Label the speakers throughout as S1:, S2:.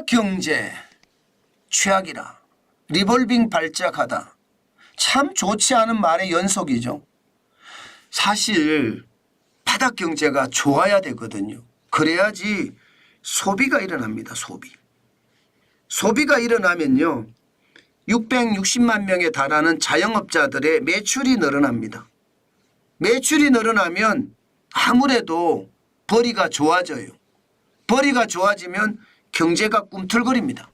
S1: 경제 최악이라. 리볼빙 발작하다. 참 좋지 않은 말의 연속이죠. 사실 바닥 경제가 좋아야 되거든요. 그래야지 소비가 일어납니다. 소비가 일어나면요. 660만 명에 달하는 자영업자들의 매출이 늘어납니다. 매출이 늘어나면 아무래도 벌이가 좋아져요. 벌이가 좋아지면 경제가 꿈틀거립니다.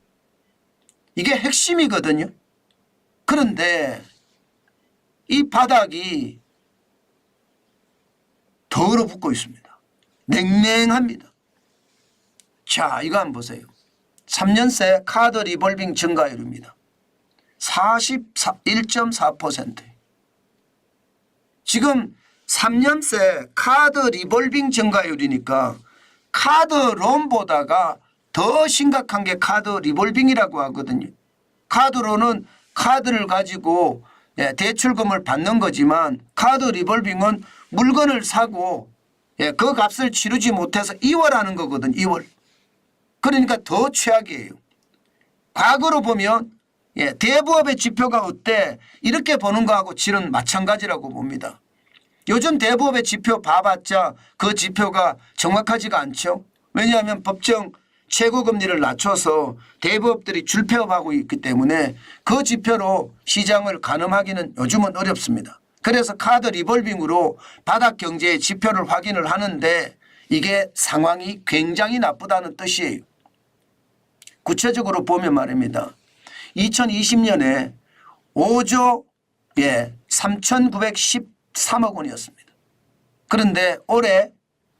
S1: 이게 핵심이거든요. 그런데 이 바닥이 더 얼어붙고 있습니다. 냉랭합니다. 자, 이거 한번 보세요. 3년새 카드 리볼빙 증가율입니다. 41.4%. 지금 3년새 카드 리볼빙 증가율이니까 카드 론보다가 더 심각한 게 카드 리볼빙이라고 하거든요. 카드론은 카드를 가지고 대출금을 받는 거지만 카드 리볼빙은 물건을 사고 그 값을 치르지 못해서 이월하는 거거든. 이월. 그러니까 더 최악이에요. 과거로 보면 대부업의 지표가 어때? 이렇게 보는 거하고 질은 마찬가지라고 봅니다. 요즘 대부업의 지표 봐봤자 그 지표가 정확하지가 않죠. 왜냐하면 법정 최고금리를 낮춰서 대부업들이 줄폐업하고 있기 때문에 그 지표로 시장을 가늠하기는 요즘은 어렵습니다. 그래서 카드 리볼빙으로 바닥 경제의 지표를 확인을 하는데 이게 상황이 굉장히 나쁘다는 뜻이에요. 구체적으로 보면 말입니다. 2020년에 5조 3,913억 원이었습니다. 그런데 올해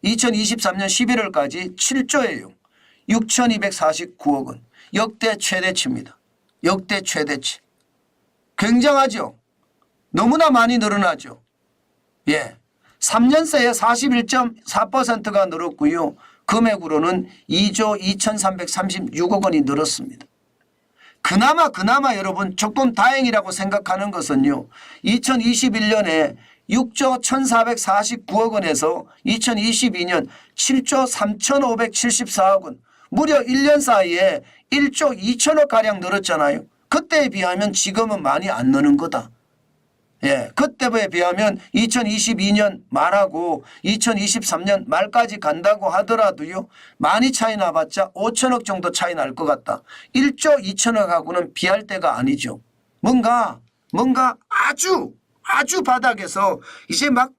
S1: 2023년 11월까지 7조예요. 6,249억 원. 역대 최대치입니다. 역대 최대치. 굉장하죠. 너무나 많이 늘어나죠. 3년새에 41.4%가 늘었고요. 금액으로는 2조 2,336억 원이 늘었습니다. 그나마 여러분 조금 다행이라고 생각하는 것은요. 2021년에 6조 1,449억 원에서 2022년 7조 3,574억 원. 무려 1년 사이에 1조 2천억가량 늘었잖아요. 그때에 비하면 지금은 많이 안 느는 거다. 그때에 비하면 2022년 말하고 2023년 말까지 간다고 하더라도요. 많이 차이 나봤자 5천억 정도 차이 날 것 같다. 1조 2천억하고는 비할 때가 아니죠. 뭔가 아주 바닥에서 이제 막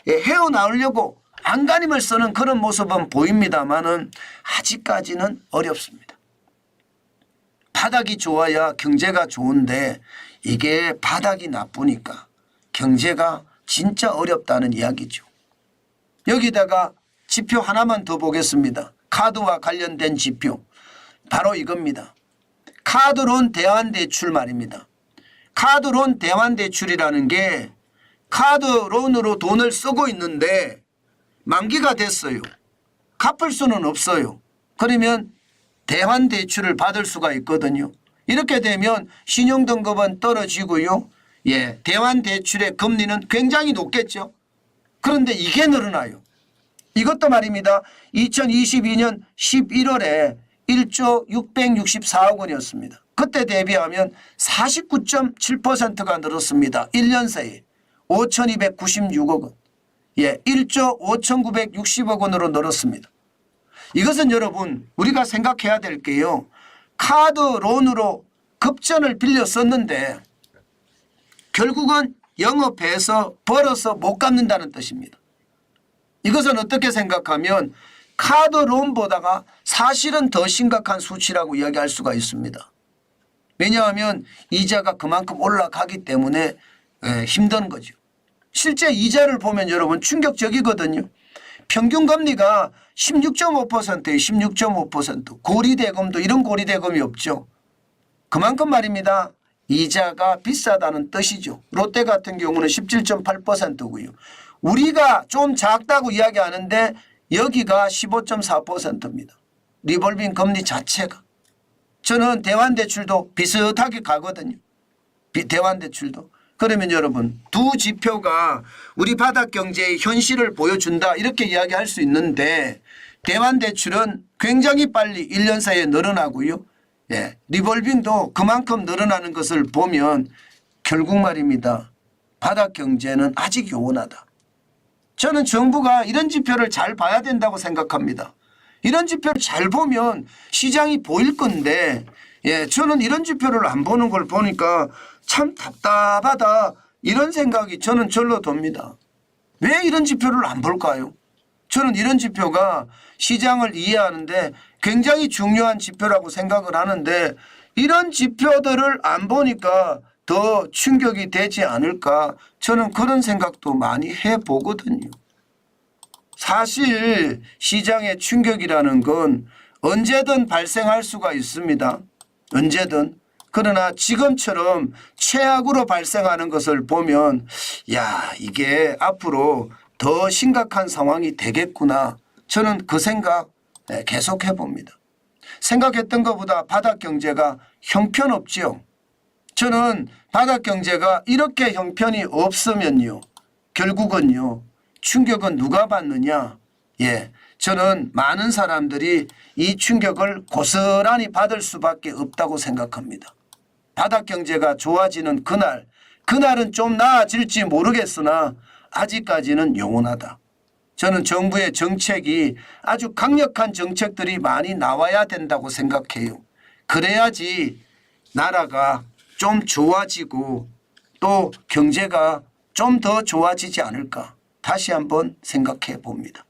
S1: 헤어나오려고 안간힘을 쓰는 그런 모습은 보입니다만은 아직까지는 어렵습니다. 바닥이 좋아야 경제가 좋은데 이게 바닥이 나쁘니까 경제가 진짜 어렵다는 이야기죠. 여기다가 지표 하나만 더 보겠습니다. 카드와 관련된 지표. 바로 이겁니다. 카드론 대환대출 말입니다. 카드론 대환대출이라는 게 카드론으로 돈을 쓰고 있는데 만기가 됐어요. 갚을 수는 없어요. 그러면 대환대출을 받을 수가 있거든요. 이렇게 되면 신용등급은 떨어지고요. 대환대출의 금리는 굉장히 높겠죠. 그런데 이게 늘어나요. 이것도 말입니다. 2022년 11월에 1조 664억 원이었습니다. 그때 대비하면 49.7%가 늘었습니다. 1년 사이에 5,296억 원. 1조 5,960억 원으로 늘었습니다. 이것은 여러분 우리가 생각해야 될 게요. 카드론으로 급전을 빌려 썼는데 결국은 영업해서 벌어서 못 갚는다는 뜻입니다. 이것은 어떻게 생각하면 카드론보다가 사실은 더 심각한 수치라고 이야기할 수가 있습니다. 왜냐하면 이자가 그만큼 올라가기 때문에 힘든 거죠. 실제 이자를 보면 여러분 충격적이거든요. 평균 금리가 16.5%예요. 16.5%. 고리대금도 이런 고리대금이 없죠. 그만큼 말입니다. 이자가 비싸다는 뜻이죠. 롯데 같은 경우는 17.8%고요. 우리가 좀 작다고 이야기하는데 여기가 15.4%입니다. 리볼빙 금리 자체가. 저는 대환대출도 비슷하게 가거든요. 대환대출도. 그러면 여러분 두 지표가 우리 바닥 경제의 현실을 보여준다 이렇게 이야기할 수 있는데 대환 대출은 굉장히 빨리 1년 사이에 늘어나고요. 예, 리볼빙도 그만큼 늘어나는 것을 보면 결국 말입니다. 바닥 경제는 아직 요원하다. 저는 정부가 이런 지표를 잘 봐야 된다고 생각합니다. 이런 지표를 잘 보면 시장이 보일 건데, 예, 저는 이런 지표를 안 보는 걸 보니까 참 답답하다, 이런 생각이 저는 절로 듭니다. 왜 이런 지표를 안 볼까요? 저는 이런 지표가 시장을 이해하는데 굉장히 중요한 지표라고 생각을 하는데, 이런 지표들을 안 보니까 더 충격이 되지 않을까, 저는 그런 생각도 많이 해보거든요. 사실 시장의 충격이라는 건 언제든 발생할 수가 있습니다. 언제든. 그러나 지금처럼 최악으로 발생하는 것을 보면, 야, 이게 앞으로 더 심각한 상황이 되겠구나, 저는 그 생각 계속 해봅니다. 생각했던 것보다 바닥 경제가 형편없지요. 저는 바닥 경제가 이렇게 형편이 없으면요, 결국은요, 충격은 누가 받느냐. 예, 저는 많은 사람들이 이 충격을 고스란히 받을 수밖에 없다고 생각합니다. 바닥 경제가 좋아지는 그날은 좀 나아질지 모르겠으나 아직까지는 영원하다. 저는 정부의 정책이 아주 강력한 정책들이 많이 나와야 된다고 생각해요. 그래야지 나라가 좀 좋아지고 또 경제가 좀 더 좋아지지 않을까, 다시 한번 생각해 봅니다.